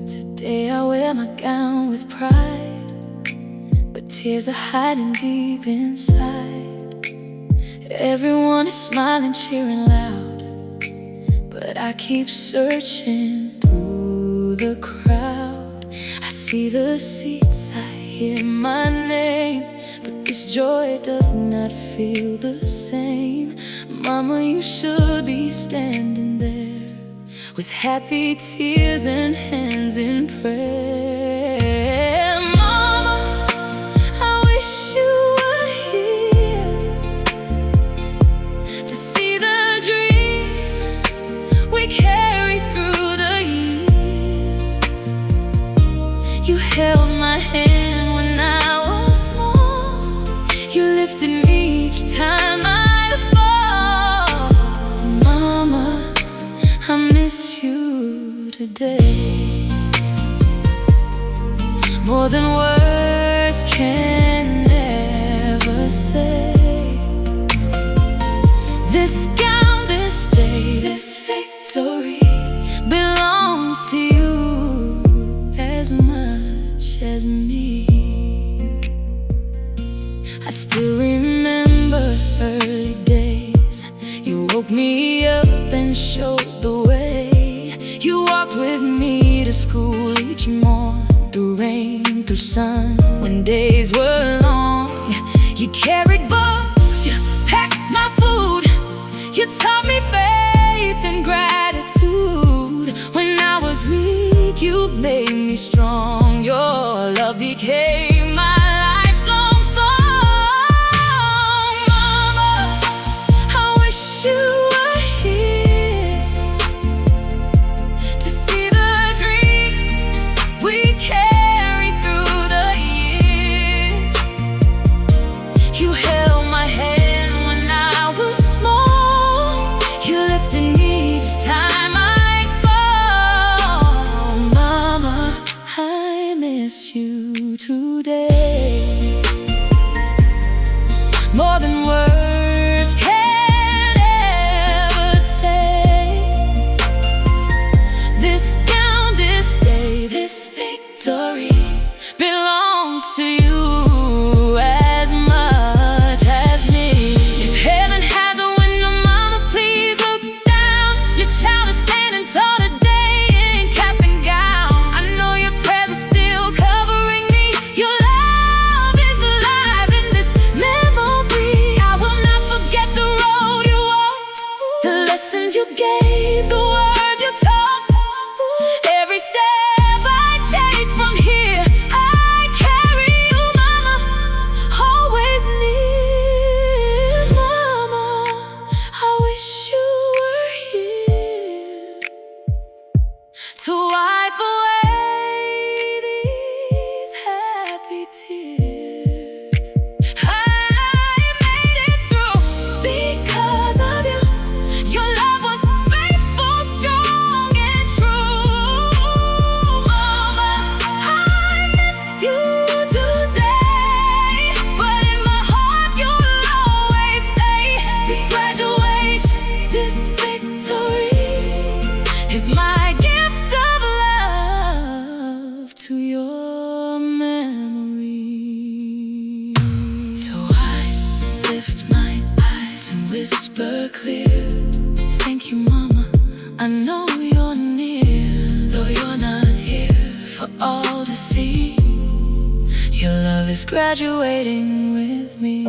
Today I wear my gown with pride, but tears are hiding deep inside. Everyone is smiling, cheering loud, but I keep searching through the crowd. I see the seats, I hear my name, but this joy does not feel the same. Mama, you should be standing there with happy tears and hands in prayer. Mama, I wish you were here to see the dream we carried through the years. You held my hand when I was small, you lifted me each time I'd fall. Mama, I miss you today, more than words can ever say. This gown, this day, this victory belongs to you as much as me. I still remember early days. You woke me up and showed the way. You walked with me to school each morn, through rain, through sun, when days were long. You carried books, you packed my food, you taught me faith and gratitude. When I was weak, you made me strong. Your love became my lifelong song. Mama, I wish you were here to see the dream we carried through the years. You held my hand when I was small, you lifted me each time I'd fall. Mama, I miss you today, more than words can ever say. This gown, this day, this victory belongs to you as much as me. If heaven has a window, mama, please look down. Your child is standing tall today in cap and gown. I know your prayers are still covering me. Your love is alive in this memory. I will not forget the road you walked, the lessons you gave, the words you taught. Every step I take from here, I carry you, mama, always near. Mama, I wish you were here to wipe away these happy tears. I made it through because of you. Your love was faithful, strong and true. Mama, I miss you today, but in my heart you'll always stay. This graduation, this victory is my gift of love to your memory. So I lift my eyes and whisper clear, thank you, mama, I know you're near. Though you're not here for all to see, your love is graduating with me.